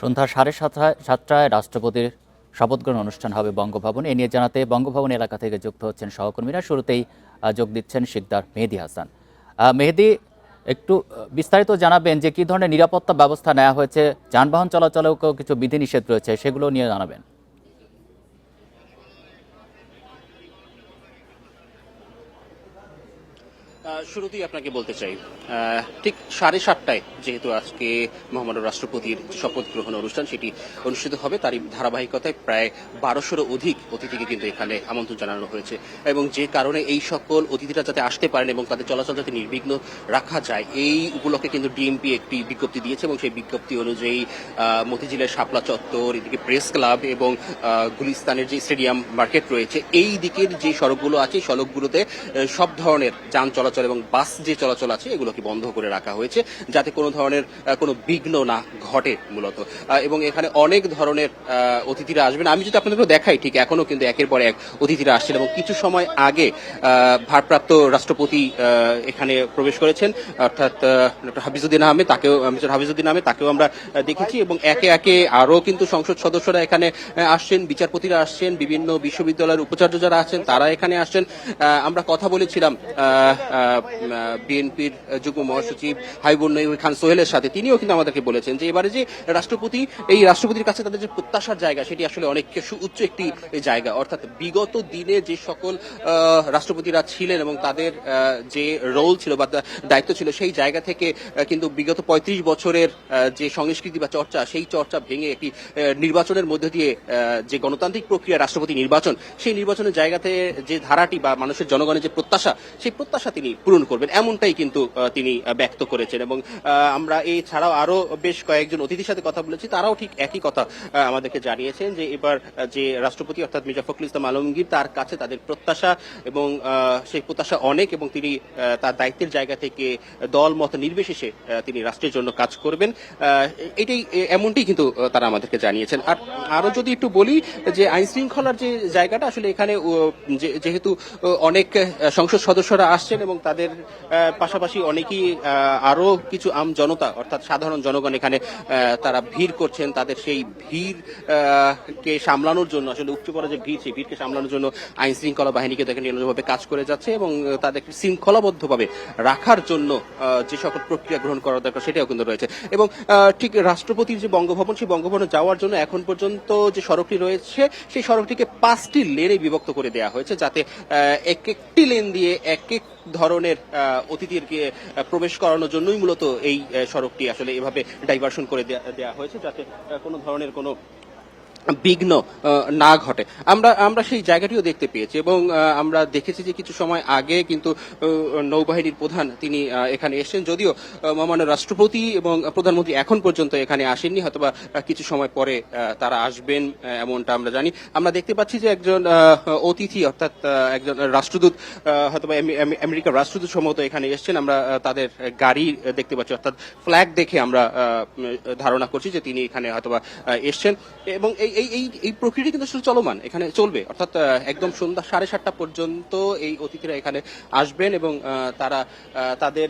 সন্ধ্যা 7:30টায় রাষ্ট্রপতির শপথগ্রহণ অনুষ্ঠান হবে বঙ্গভবনে। এ নিয়ে জানাতে বঙ্গভবন এলাকা থেকে যুক্ত হচ্ছেন সহকর্মীরা। শুরুতেই যোগ দিচ্ছেন শিকদার মেহেদী হাসান। মেহেদী, একটু বিস্তারিত জানাবেন যে কী ধরনের নিরাপত্তা ব্যবস্থা নেওয়া হয়েছে, যানবাহন চলাচলেও কিছু বিধিনিষেধ রয়েছে, সেগুলো নিয়ে জানাবেন। শুরুতেই আপনাকে বলতে চাই, ঠিক 7:30টায় যেহেতু আজকে মহামান্য রাষ্ট্রপতির শপথ গ্রহণ অনুষ্ঠান সেটি অনুষ্ঠিত হবে, তারই ধারাবাহিকতায় প্রায় 1200-র অধিক অতিথিকে কিন্তু এখানে আমন্ত্রণ জানানো হয়েছে এবং যে কারণে এই সকল অতিথিরা যাতে আসতে পারেন এবং তাদের চলাচল যাতে নির্বিঘ্ন রাখা যায়, এই উপলক্ষে কিন্তু ডিএমপি একটি বিজ্ঞপ্তি দিয়েছে এবং সেই বিজ্ঞপ্তি অনুযায়ী মতিঝিলের শাপলা চত্বর, এদিকে প্রেস ক্লাব এবং গুলিস্তানের যে স্টেডিয়াম মার্কেট রয়েছে, এই দিকের যে সড়কগুলো আছে সড়কগুলোতে সব ধরনের যান চলাচল এবং বাস যে চলাচল আছে এগুলোকে বন্ধ করে রাখা হয়েছে যাতে কোনো ধরনের কোনো বিঘ্ন না ঘটে মূলত। এবং এখানে অনেক ধরনের অতিথিরা আসবেন। আমি যদি আপনাদেরকে দেখাই, ঠিক এখনো কিন্তু একের পর এক অতিথিরা আসছেন এবং কিছু সময় আগে ভারপ্রাপ্ত রাষ্ট্রপতি এখানে প্রবেশ করেছেন, অর্থাৎ ডক্টর হাফিজউদ্দিন আহমেদ, মিস্টার হাফিজউদ্দিন আহমেদ, তাকেও আমরা দেখেছি এবং একে একে আরও কিন্তু সংসদ সদস্যরা এখানে আসছেন, বিচারপতিরা আসছেন, বিভিন্ন বিশ্ববিদ্যালয়ের উপাচার্য যারা আছেন তারা এখানে আসছেন। আমরা কথা বলেছিলাম বিএনপির যুগ্ম মহাসচিব হাবিবুর নবী খান সোহেলের সাথে, তিনিও কিন্তু আমাদেরকে বলেছেন যে এবারে যে রাষ্ট্রপতির কাছে তাদের যে প্রত্যাশার জায়গা সেটি আসলে অনেক সুউচ্চ একটি জায়গা, অর্থাৎ বিগত দিনে যে সকল রাষ্ট্রপতিরা ছিলেন এবং তাদের যে রোল ছিল বা দায়িত্ব ছিল সেই জায়গা থেকে কিন্তু বিগত 35 বছরের যে সংস্কৃতি বা চর্চা, সেই চর্চা ভেঙে একটি নির্বাচনের মধ্যে দিয়ে যে গণতান্ত্রিক প্রক্রিয়া রাষ্ট্রপতি নির্বাচন, সেই নির্বাচনের জায়গাতে যে ধারাটি বা মানুষের জনগণের যে প্রত্যাশা, সেই প্রত্যাশা তিনি পূরণ করবেন এমনটাই কিন্তু তিনি ব্যক্ত করেছেন। এবং আমরা এছাড়াও আরো বেশ কয়েকজন অতিথির সাথে কথা বলেছি, তারাও ঠিক একই কথা আমাদেরকে জানিয়েছেন যে এবার যে রাষ্ট্রপতি অর্থাৎ মির্জা ফখরুল ইসলাম আলমগীর, তার কাছে তাদের প্রত্যাশা এবং সেই প্রত্যাশা অনেক এবং তিনি তার দায়িত্বের জায়গা থেকে দল মত নির্বিশেষে তিনি রাষ্ট্রের জন্য কাজ করবেন, এমনটাই কিন্তু তারা আমাদেরকে জানিয়েছেন। আর আরো যদি একটু বলি যে আইন শৃঙ্খলার যে জায়গাটা, আসলে এখানে যেহেতু অনেক সংসদ সদস্যরা আসছেন এবং তাদের পাশাপাশি অনেকেই আরো কিছু আম জনতা অর্থাৎ সাধারণ জনগণ এখানে তারা ভিড় করছেন, তাদের সেই ভিড় কে সামলানোর জন্য, আসলে উপচে পড়া যে ভিড়, সেই ভিড়কে সামলানোর জন্য আইন শৃঙ্খলা বাহিনীকে দেখেন নিরলসভাবে কাজ করে যাচ্ছে এবং তাদেরকে শৃঙ্খলাবদ্ধভাবে রাখার জন্য যে সকল প্রক্রিয়া গ্রহণ করা দরকার সেটাও কিন্তু রয়েছে। এবং ঠিক রাষ্ট্রপতির যে বঙ্গভবন, সেই বঙ্গভবনে যাওয়ার জন্য এখন পর্যন্ত যে সড়কটি রয়েছে সেই সড়কটিকে 5টি লেনে বিভক্ত করে দেওয়া হয়েছে, যাতে এক একটি লেন দিয়ে এক এক ধরনের অতিথিকে প্রবেশ করানোর জন্যই মূলত এই সড়কটি আসলে এভাবে ডাইভার্সন করে দেওয়া হয়েছে, যাতে কোনো ধরনের কোনো বিঘ্ন না ঘটে। আমরা সেই জায়গাটিও দেখতে পেয়েছি এবং আমরা দেখেছি যে কিছু সময় আগে কিন্তু নৌবাহিনীর প্রধান তিনি এখানে এসেছেন, যদিও মহামান্য রাষ্ট্রপতি এবং প্রধানমন্ত্রী এখন পর্যন্ত এখানে আসেননি, হয়তোবা কিছু সময় পরে তারা আসবেন এমনটা আমরা জানি। আমরা দেখতে পাচ্ছি যে একজন অতিথি অর্থাৎ একজন রাষ্ট্রদূত, হয়তোবা আমেরিকার রাষ্ট্রদূত সম্ভবত এখানে এসেছেন। আমরা তাদের গাড়ি দেখতে পাচ্ছি, অর্থাৎ ফ্ল্যাগ দেখে আমরা ধারণা করছি যে তিনি এখানে হয়তোবা এসছেন এবং এই প্রক্রিয়া কিন্তু আসলে চলমান, এখানে চলবে, অর্থাৎ একদম সন্ধ্যা 7:30টা পর্যন্ত এই অতিথিরা এখানে আসবেন এবং তারা তাদের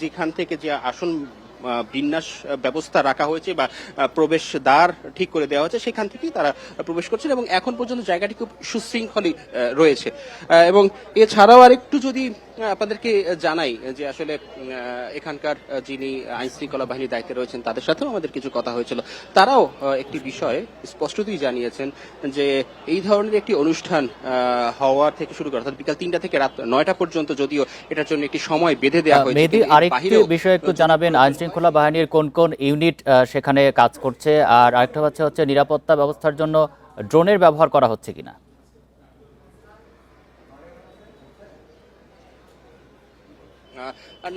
যেখান থেকে যে আসন বিন্যাস ব্যবস্থা রাখা হয়েছে বা প্রবেশ দ্বার ঠিক করে দেওয়া হয়েছে সেখান থেকেই তারা প্রবেশ করছেন এবং এখন পর্যন্ত জায়গাটি খুব সুশৃঙ্খলই রয়েছে। এবং এছাড়াও আরেকটু যদি আপনাদেরকে জানাই যে আসলে এখানকার যিনি আইন শৃঙ্খলা বাহিনীর দায়িত্বে রয়েছেন তাদের সাথেও আমাদের কিছু কথা হয়েছিল, তারাও একটি বিষয়ে স্পষ্টতই জানিয়েছেন যে এই ধরনের একটি অনুষ্ঠান হওয়ার থেকে শুরু করে অর্থাৎ বিকাল 3টা থেকে রাত 9টা পর্যন্ত, যদিও এটার জন্য একটি সময় বেঁধে দেওয়া হয়েছে। আরেকটি বিষয় একটু জানাবেন, আইন শৃঙ্খলা বাহিনীর কোন কোন ইউনিট সেখানে কাজ করছে, আর আরেকটা হচ্ছে নিরাপত্তা ব্যবস্থার জন্য ড্রোনের ব্যবহার করা হচ্ছে কিনা?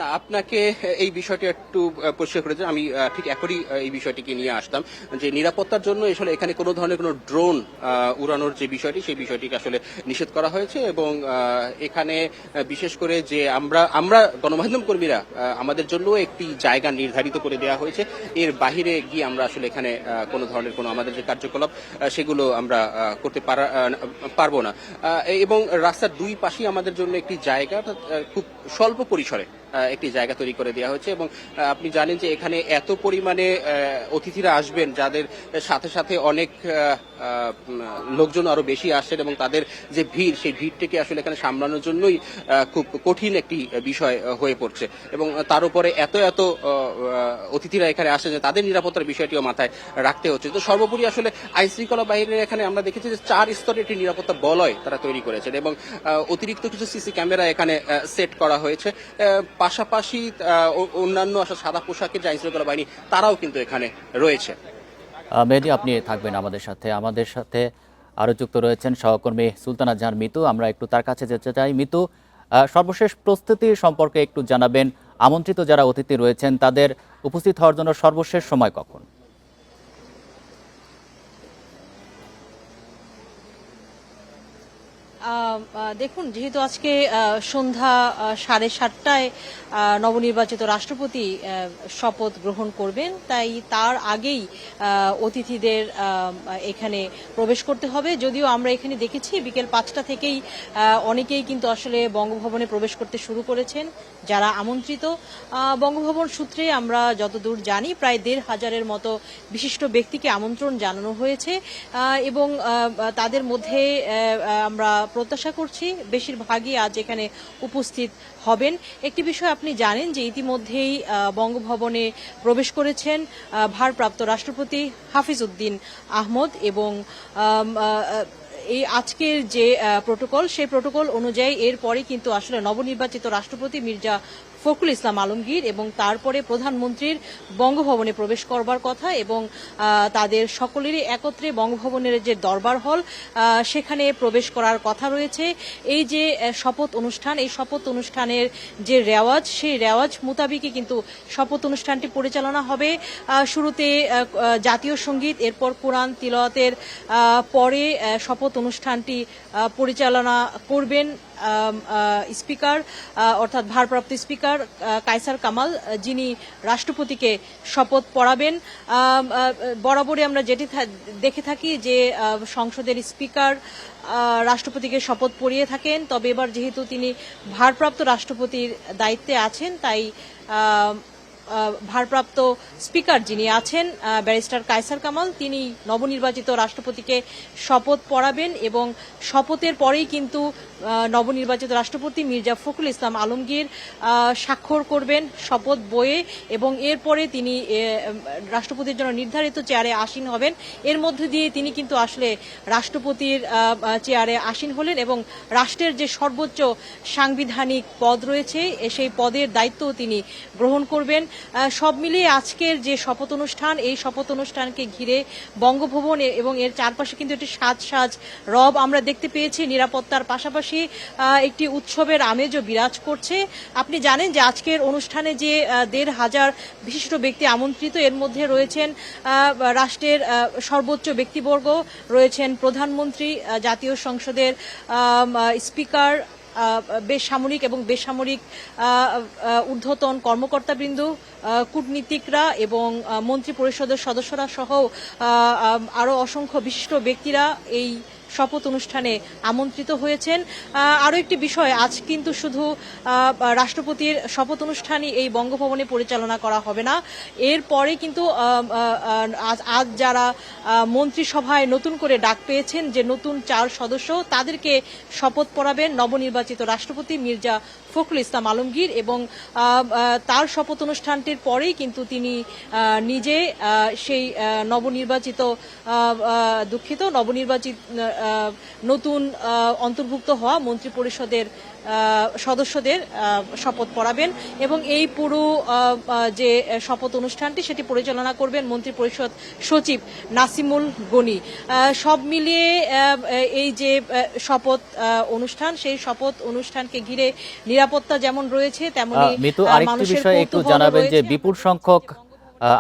না, আপনাকে এই বিষয়টি একটু পরিষ্কার করে দিই। আমি ঠিক এখনই এই বিষয়টিকে নিয়ে আসতাম যে নিরাপত্তার জন্য আসলে এখানে কোনো ধরনের কোনো ড্রোন উড়ানোর যে বিষয়টি, সেই বিষয়টিকে আসলে নিষেধ করা হয়েছে এবং এখানে বিশেষ করে যে আমরা গণমাধ্যম কর্মীরা আমাদের জন্য একটি জায়গা নির্ধারিত করে দেওয়া হয়েছে, এর বাহিরে গিয়ে আমরা আসলে এখানে কোনো ধরনের কোনো আমাদের যে কার্যকলাপ সেগুলো আমরা করতে পারবো না। এবং রাস্তার দুই পাশেই আমাদের জন্য একটি জায়গা খুব স্বল্প পরিসরে একটি জায়গা তৈরি করে দেওয়া হয়েছে এবং আপনি জানেন যে এখানে এত পরিমাণে অতিথিরা আসবেন যাদের সাথে সাথে অনেক লোকজন আরো বেশি আসছেন এবং তাদের যে ভিড় সেই ভিড়টিকে আসলে এখানে সামলানোর জন্যই খুব কঠিন একটি বিষয় হয়ে পড়ছে এবং তার উপরে এত এত অতিথিরা এখানে আসে যে তাদের নিরাপত্তার বিষয়টিও মাথায় রাখতে হচ্ছে। তো সর্বোপরি আসলে আইন শৃঙ্খলা বাহিনীর এখানে আমরা দেখেছি যে 4 স্তরের একটি নিরাপত্তা বলয় তারা তৈরি করেছেন এবং অতিরিক্ত কিছু সিসি ক্যামেরা এখানে সেট করা হয়েছে। পাশাপাশি অন্যান্য আসলে সাদা পোশাকের যে আইন শৃঙ্খলা বাহিনী তারাও কিন্তু এখানে রয়েছে। মেহেদী, আপনি থাকবেন আমাদের সাথে আরও যুক্ত রয়েছেন সহকর্মী সুলতানা জাহান মিতু। আমরা একটু তার কাছে যেতে চাই। মিতু, সর্বশেষ প্রস্তুতি সম্পর্কে একটু জানাবেন। আমন্ত্রিত যারা অতিথি রয়েছেন তাদের উপস্থিত হওয়ার জন্য সর্বশেষ সময় কখন? দেখুন, যেহেতু আজকে সন্ধ্যা 7:30টায় নবনির্বাচিত রাষ্ট্রপতি শপথ গ্রহণ করবেন, তাই তার আগেই অতিথিদের এখানে প্রবেশ করতে হবে। যদিও আমরা এখানে দেখেছি বিকেল 5টা থেকেই অনেকেই কিন্তু আসলে বঙ্গভবনে প্রবেশ করতে শুরু করেছেন যারা আমন্ত্রিত। বঙ্গভবন সূত্রে আমরা যতদূর জানি প্রায় 1,500-এর মতো বিশিষ্ট ব্যক্তিকে আমন্ত্রণ জানানো হয়েছে এবং তাদের মধ্যে আমরা প্রত্যাশা করছি বেশিরভাগই আজ এখানে উপস্থিত হবেন। একটি বিষয় আপনি জানেন যে ইতিমধ্যেই বঙ্গভবনে প্রবেশ করেছেন ভারপ্রাপ্ত রাষ্ট্রপতি হাফিজ উদ্দিন আহমদ এবং এই আজকের যে প্রোটোকল সেই প্রোটোকল অনুযায়ী এরপরে কিন্তু আসলে নবনির্বাচিত রাষ্ট্রপতি মির্জা ফখরুল ইসলাম আলমগীর এবং তারপরে প্রধানমন্ত্রীর বঙ্গভবনে প্রবেশ করবার কথা এবং তাদের সকলেরই একত্রে বঙ্গভবনের যে দরবার হল সেখানে প্রবেশ করার কথা রয়েছে। এই যে শপথ অনুষ্ঠান, এই শপথ অনুষ্ঠানের যে রেওয়াজ, সেই রেওয়াজ মোতাবেকই কিন্তু শপথ অনুষ্ঠানটি পরিচালনা হবে। শুরুতে জাতীয় সঙ্গীত, এরপর কোরআন তিলাওয়াতের পরে শপথ অনুষ্ঠানটি পরিচালনা করবেন স্পিকার অর্থাৎ ভারপ্রাপ্ত স্পিকার কায়সার কামাল, যিনি রাষ্ট্রপতিকে শপথ পড়াবেন। বরাবরই আমরা যেটি দেখে থাকি যে সংসদের স্পিকার রাষ্ট্রপতিকে শপথ পড়িয়ে থাকেন, তবে এবার যেহেতু তিনি ভারপ্রাপ্ত রাষ্ট্রপতির দায়িত্বে আছেন তাই ভারপ্রাপ্ত স্পিকার যিনি আছেন ব্যারিস্টার কায়সার কামাল, তিনি নবনির্বাচিত রাষ্ট্রপতিকে শপথ পড়াবেন এবং শপথের পরেই কিন্তু নবনির্বাচিত রাষ্ট্রপতি মির্জা ফখরুল ইসলাম আলমগীর স্বাক্ষর করবেন শপথ বইয়ে এবং এরপরে তিনি রাষ্ট্রপতির জন্য নির্ধারিত চেয়ারে আসীন হবেন। এর মধ্যে দিয়ে তিনি কিন্তু আসলে রাষ্ট্রপতির চেয়ারে আসীন হলেন এবং রাষ্ট্রের যে সর্বোচ্চ সাংবিধানিক পদ রয়েছে সেই পদের দায়িত্ব তিনি গ্রহণ করবেন। সব মিলিয়ে আজকের যে শপথ অনুষ্ঠান, এই শপথ অনুষ্ঠানকে ঘিরে বঙ্গভবন এবং এর চারপাশে কিন্তু একটি সাজ রব আমরা দেখতে পেয়েছি। নিরাপত্তার পাশাপাশি একটি উৎসবের আমেজও বিরাজ করছে। আপনি জানেন যে আজকের অনুষ্ঠানে যে 1,500 বিশিষ্ট ব্যক্তি আমন্ত্রিত, এর মধ্যে রয়েছেন রাষ্ট্রের সর্বোচ্চ ব্যক্তিবর্গ, রয়েছেন প্রধানমন্ত্রী, জাতীয় সংসদের স্পিকার, বেসামরিক এবং বেসামরিক ঊর্ধ্বতন কর্মকর্তাবৃন্দ, কূটনীতিকরা এবং মন্ত্রী পরিষদের সদস্যরা সহ আরও অসংখ্য বিশিষ্ট ব্যক্তিরা এই শপথ অনুষ্ঠানে আমন্ত্রিত হয়েছেন। আরও একটি বিষয়, আজ কিন্তু শুধু রাষ্ট্রপতির শপথ অনুষ্ঠানই এই বঙ্গভবনে পরিচালনা করা হবে না, এরপরে কিন্তু আজ যারা মন্ত্রিসভায় নতুন করে ডাক পেয়েছেন যে নতুন 4 সদস্য, তাদেরকে শপথ পড়াবেন নবনির্বাচিত রাষ্ট্রপতি মির্জা ফখরুল ইসলাম আলমগীর এবং তার শপথ অনুষ্ঠানটির পরেই কিন্তু তিনি নিজে সেই নবনির্বাচিত নতুন অন্তর্ভুক্ত হওয়া মন্ত্রী পরিষদের সদস্যদের শপথ পড়াবেন এবং এই পুরো যে শপথ অনুষ্ঠানটি সেটি পরিচালনা করবেন মন্ত্রী পরিষদ সচিব নাসিমুল গনি। সব মিলিয়ে এই যে শপথ অনুষ্ঠান, সেই শপথ অনুষ্ঠানকে ঘিরে নিরাপত্তা যেমন রয়েছে তেমনি মিতু, আরেকটি বিষয় একটু জানাবেন যে বিপুল সংখ্যক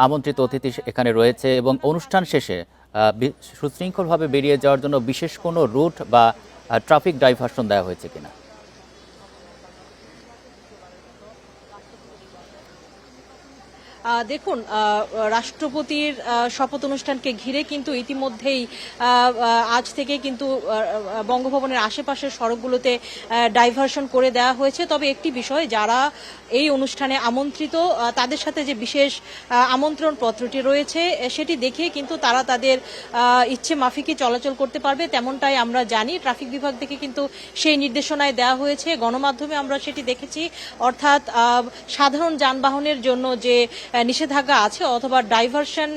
আমন্ত্রিত অতিথি এখানে রয়েছে এবং অনুষ্ঠান শেষে সুশৃঙ্খলভাবে বেরিয়ে যাওয়ার জন্য বিশেষ কোনো রুট বা ট্রাফিক ডাইভারশন দেওয়া হয়েছে কিনা? দেখুন, রাষ্ট্রপতির শপথ অনুষ্ঠানকে ঘিরে কিন্তু ইতিমধ্যেই আজ থেকে কিন্তু বঙ্গভবনের আশেপাশের সড়কগুলোতে ডাইভারশন করে দেওয়া হয়েছে। তবে একটি বিষয়, যারা এই অনুষ্ঠানে আমন্ত্রিত তাদের সাথে যে বিশেষ আমন্ত্রণ পত্রটি রয়েছে সেটি দেখে কিন্তু তারা তাদের ইচ্ছে মাফিকই চলাচল করতে পারবে, তেমনটাই আমরা জানি। ট্রাফিক বিভাগ থেকে কিন্তু সেই নির্দেশনায় দেওয়া হয়েছে, গণমাধ্যমে আমরা সেটি দেখেছি। অর্থাৎ সাধারণ যানবাহনের জন্য যে নিষেধাজ্ঞা আছে অথবা ডাইভারশন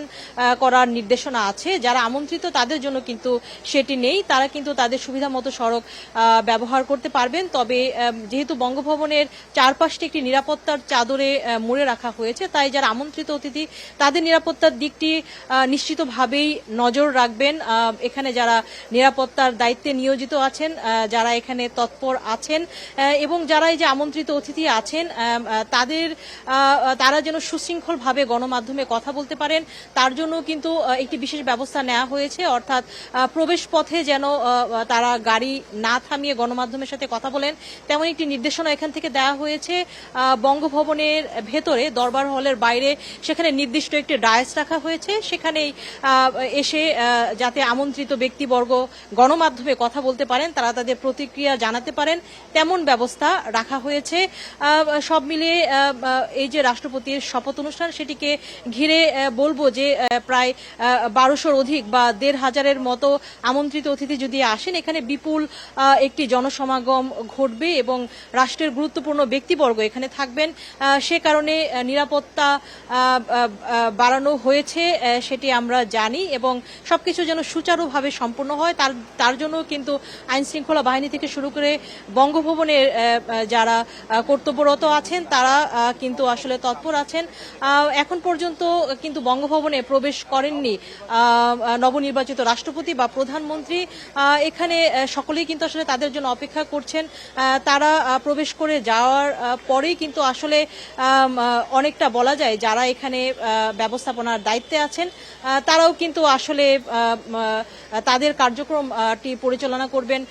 করার নির্দেশনা আছে, যারা আমন্ত্রিত তাদের জন্য কিন্তু সেটি নেই। তারা কিন্তু তাদের সুবিধা মতো সড়ক ব্যবহার করতে পারবেন। তবে যেহেতু বঙ্গভবনের চারপাশটি একটি নিরাপত্তার চাদরে মুড়ে রাখা হয়েছে, তাই যারা আমন্ত্রিত অতিথি তাদের নিরাপত্তার দিকটি নিশ্চিতভাবেই নজর রাখবেন। এখানে যারা নিরাপত্তার দায়িত্বে নিয়োজিত আছেন, যারা এখানে তৎপর আছেন এবং যারা এই যে আমন্ত্রিত অতিথি আছেন তারা যেন সুশৃঙ্খলভাবে গণমাধ্যমে কথা বলতে পারেন, তার জন্য কিন্তু একটি বিশেষ ব্যবস্থা নেওয়া হয়েছে। অর্থাৎ প্রবেশ পথে যেন তারা গাড়ি না থামিয়ে গণমাধ্যমের সাথে কথা বলেন, তেমন একটি নির্দেশনা এখান থেকে দেওয়া হয়েছে। বঙ্গভবনের ভেতরে দরবার হলের বাইরে সেখানে নির্দিষ্ট একটি ডায়াস রাখা হয়েছে, সেখানেই এসে যাতে আমন্ত্রিত ব্যক্তিবর্গ গণমাধ্যমে কথা বলতে পারেন, তারা তাদের প্রতিক্রিয়া জানাতে পারেন, তেমন ব্যবস্থা রাখা হয়েছে। সব মিলিয়ে এই যে রাষ্ট্রপতির শপথ অনুষ্ঠান, সেটিকে ঘিরে বলবো যে প্রায় 1200-র অধিক বা 1500-এর মতো আমন্ত্রিত অতিথি যদি আসেন, এখানে বিপুল একটি জনসমাগম ঘটবে এবং রাষ্ট্রের গুরুত্বপূর্ণ ব্যক্তিবর্গ এখানে থাকবেন। সে কারণে নিরাপত্তা বাড়ানো হয়েছে সেটি আমরা জানি এবং সবকিছু যেন সুচারুভাবে সম্পন্ন হয় তার জন্য কিন্তু আইন শৃঙ্খলা বাহিনী থেকে শুরু করে বঙ্গভবনের যারা কর্তব্যরত আছেন তারা কিন্তু আসলে তৎপর আছেন। এখন পর্যন্ত কিন্তু বঙ্গভবনে প্রবেশ করেননি নবনির্বাচিত রাষ্ট্রপতি বা প্রধানমন্ত্রী। এখানে সকলেই কিন্তু আসলে তাদের জন্য অপেক্ষা করছেন। তারা প্রবেশ করে যাওয়ার পরেই কিন্তু আসলে অনেকটা বলা যায় যারা এখানে ব্যবস্থাপনার দায়িত্বে আছেন তারাও কিন্তু আসলে তাদের কার্যক্রমটি পরিচালনা করবেন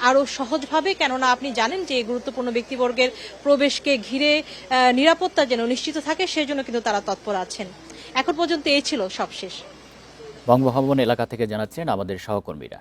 আরো সহজভাবে, কেননা আপনি জানেন যে গুরুত্বপূর্ণ ব্যক্তিবর্গের প্রবেশকে ঘিরে নিরাপত্তা যেন নিশ্চিত থাকে সেজন্য কিন্তু তারা তৎপর আছেন। এখন পর্যন্ত এই ছিল সবশেষ। বঙ্গভবন এলাকা থেকে জানাচ্ছেন আমাদের সহকর্মীরা।